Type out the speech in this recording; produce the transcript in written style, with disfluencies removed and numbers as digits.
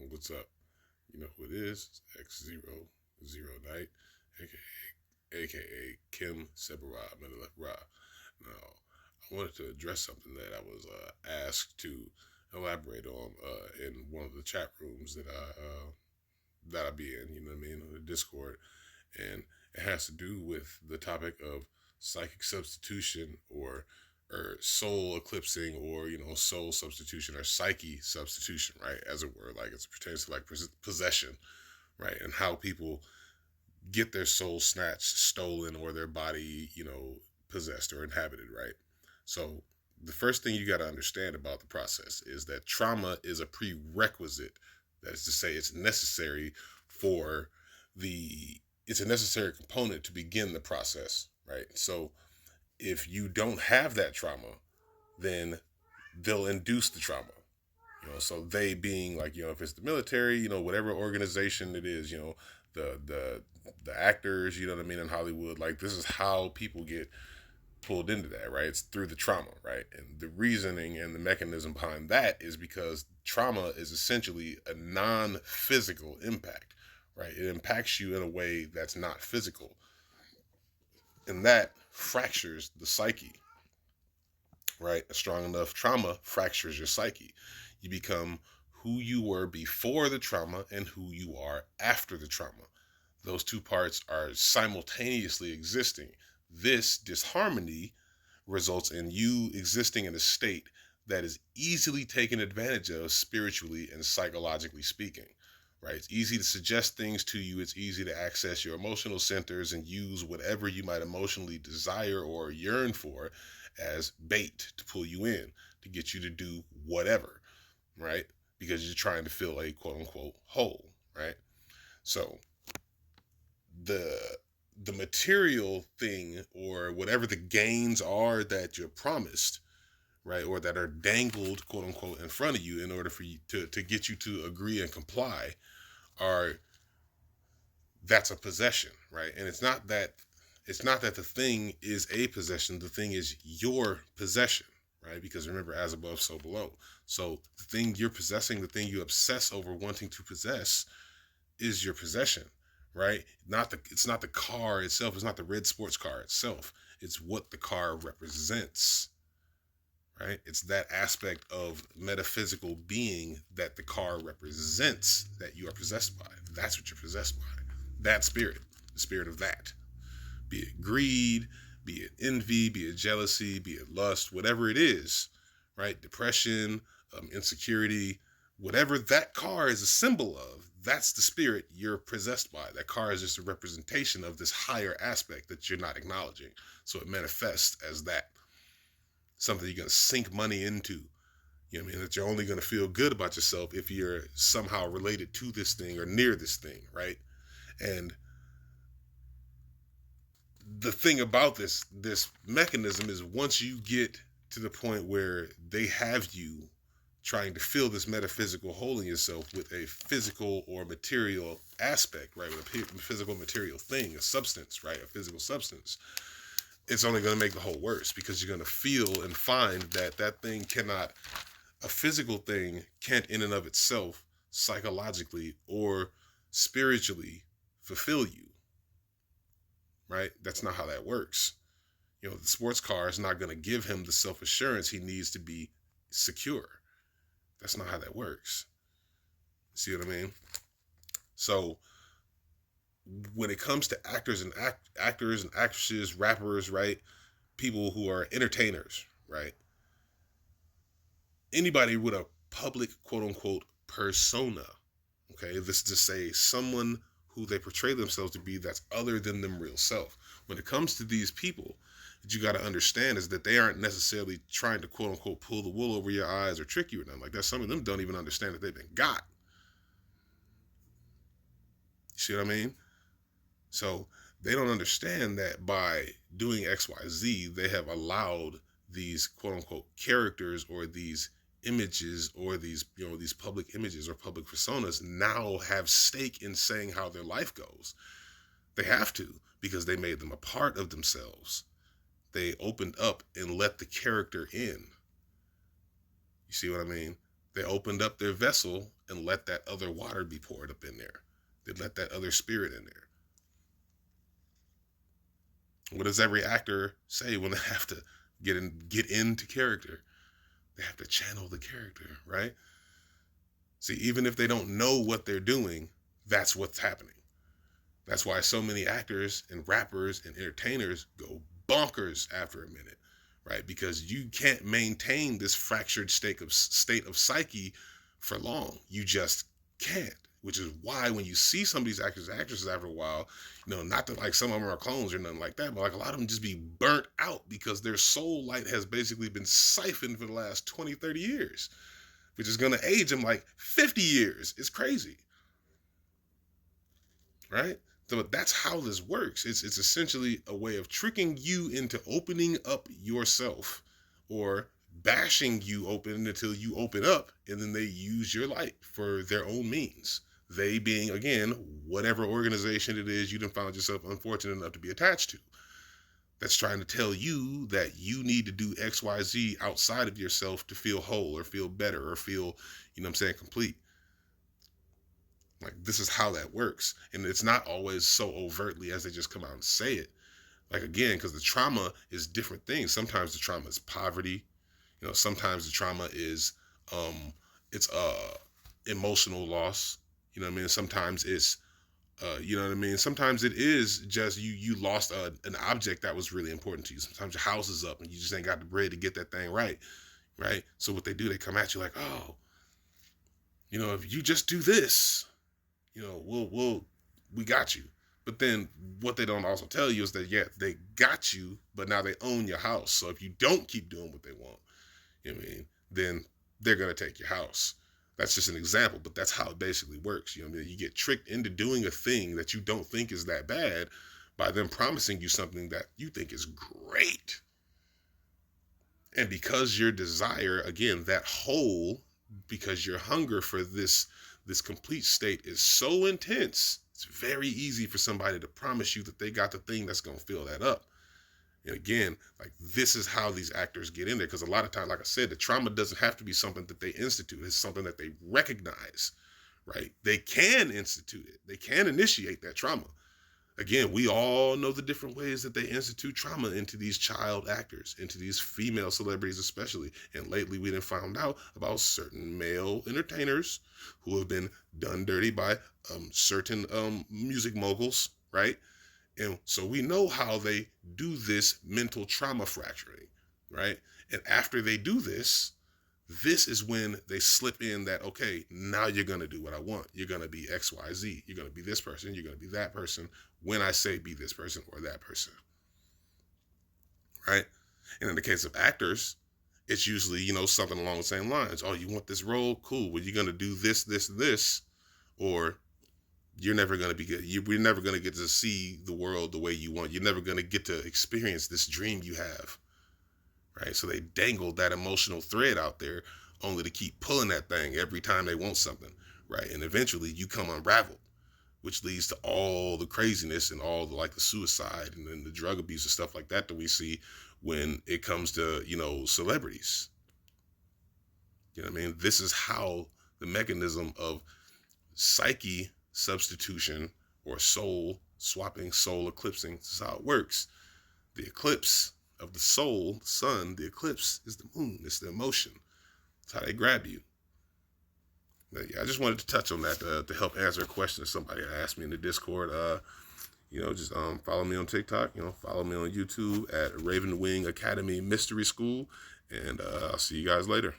What's up? You know who it is? It's X00 Night, aka Kim Sebera Medelef Ra. Now, I wanted to address something that I was asked to elaborate on in one of the chat rooms that I be in. You know what I mean, on the Discord, and it has to do with the topic of psychic substitution or soul eclipsing, or soul substitution, or psyche substitution, right, as it were, like it pertains to like possession, right, and how people get their soul snatched, stolen, or their body possessed or inhabited, right. So the first thing you got to understand about the process is that trauma is a prerequisite. That is to say, it's necessary for the it's a necessary component to begin the process, right. So if you don't have that trauma, then they'll induce the trauma. So they being like, if it's the military, whatever organization it is, the actors, you know what I mean, in Hollywood, like this is how people get pulled into that, right? It's through the trauma, right? And the reasoning and the mechanism behind that is because trauma is essentially a non-physical impact, right? It impacts you in a way that's not physical, and that fractures the psyche, right? A strong enough trauma fractures your psyche. You become who you were before the trauma and who you are after the trauma. Those two parts are simultaneously existing. This disharmony results in you existing in a state that is easily taken advantage of spiritually and psychologically speaking, right? It's easy to suggest things to you. It's easy to access your emotional centers and use whatever you might emotionally desire or yearn for as bait to pull you in, to get you to do whatever, right? Because you're trying to feel a quote unquote whole, right? So the material thing, or whatever the gains are that you're promised, right, or that are dangled quote unquote in front of you in order for you to get you to agree and comply, are that's a possession, right? And it's not that the thing is a possession. The thing is your possession, right? Because remember, as above, so below. So the thing you're possessing, the thing you obsess over wanting to possess, is your possession, right? It's not the car itself. It's not the red sports car itself. It's what the car represents, right? It's that aspect of metaphysical being that the car represents that you are possessed by. That's what you're possessed by. That spirit, the spirit of that. Be it greed, be it envy, be it jealousy, be it lust, whatever it is, right? Depression, insecurity, whatever that car is a symbol of, that's the spirit you're possessed by. That car is just a representation of this higher aspect that you're not acknowledging. So it manifests as that. Something you're going to sink money into. You know what I mean? That you're only going to feel good about yourself if you're somehow related to this thing or near this thing, right? And the thing about this mechanism is, once you get to the point where they have you trying to fill this metaphysical hole in yourself with a physical or material aspect, right, with a physical material thing, a substance, right, a physical substance, it's only going to make the whole worse, because you're going to feel and find that thing cannot, a physical thing can't in and of itself psychologically or spiritually fulfill you, right? That's not how that works. The sports car is not going to give him the self-assurance he needs to be secure. That's not how that works. See what I mean? So when it comes to actors and actresses, rappers, right? People who are entertainers, right? Anybody with a public quote unquote persona, okay? This is to say someone who they portray themselves to be that's other than them real self. When it comes to these people, what you got to understand is that they aren't necessarily trying to quote unquote pull the wool over your eyes or trick you or nothing like that. Some of them don't even understand that they've been got. You see what I mean? So they don't understand that by doing XYZ, they have allowed these quote unquote characters, or these images, or these public images or public personas now have stake in saying how their life goes. They have to, because they made them a part of themselves. They opened up and let the character in. You see what I mean? They opened up their vessel and let that other water be poured up in there. They let that other spirit in there. What does every actor say when they have to get into character? They have to channel the character, right? See, even if they don't know what they're doing, that's what's happening. That's why so many actors and rappers and entertainers go bonkers after a minute, right? Because you can't maintain this fractured state of psyche for long. You just can't. Which is why when you see some of these actors and actresses after a while, not that like some of them are clones or nothing like that, but like a lot of them just be burnt out because their soul light has basically been siphoned for the last 20, 30 years, which is going to age them like 50 years. It's crazy, right? So that's how this works. It's essentially a way of tricking you into opening up yourself, or bashing you open until you open up, and then they use your light for their own means. They being, again, whatever organization it is you done found yourself unfortunate enough to be attached to, that's trying to tell you that you need to do XYZ outside of yourself to feel whole or feel better or feel, complete. Like, this is how that works. And it's not always so overtly as they just come out and say it. Like, again, because the trauma is different things. Sometimes the trauma is poverty. Sometimes the trauma is, it's emotional loss. You know what I mean? Sometimes it's, Sometimes it is just you lost an object that was really important to you. Sometimes your house is up and you just ain't got the bread to get that thing right. Right? So what they do, they come at you like, oh, if you just do this, we got you. But then what they don't also tell you is that, yeah, they got you, but now they own your house. So if you don't keep doing what they want, then they're going to take your house. That's just an example, but that's how it basically works. You get tricked into doing a thing that you don't think is that bad by them promising you something that you think is great. And because your desire, again, that whole, because your hunger for this complete state is so intense, it's very easy for somebody to promise you that they got the thing that's going to fill that up. And again, like, this is how these actors get in there. Because a lot of times, like I said, the trauma doesn't have to be something that they institute. It's something that they recognize, right? They can institute it. They can initiate that trauma. Again, we all know the different ways that they institute trauma into these child actors, into these female celebrities especially. And lately we done found out about certain male entertainers who have been done dirty by certain music moguls, right? And so we know how they do this mental trauma fracturing, right? And after they do this, this is when they slip in that, okay, now you're going to do what I want. You're going to be XYZ. You're going to be this person. You're going to be that person when I say be this person or that person, right? And in the case of actors, it's usually, something along the same lines. Oh, you want this role? Cool. Well, you're going to do this, this, this, or you're never going to be good. We're never going to get to see the world the way you want. You're never going to get to experience this dream you have, right? So they dangled that emotional thread out there only to keep pulling that thing every time they want something, right? And eventually you come unraveled, which leads to all the craziness and all the suicide and then the drug abuse and stuff like that we see when it comes to, celebrities. You know what I mean? This is how the mechanism of psyche substitution or soul swapping, soul eclipsing, this is how it works. The eclipse of the soul, the sun, the eclipse is the moon. It's the emotion. It's how they grab you. But yeah, I just wanted to touch on that to help answer a question that somebody asked me in the Discord. Just follow me on TikTok. Follow me on YouTube at Raven Wing Academy Mystery School, and I'll see you guys later.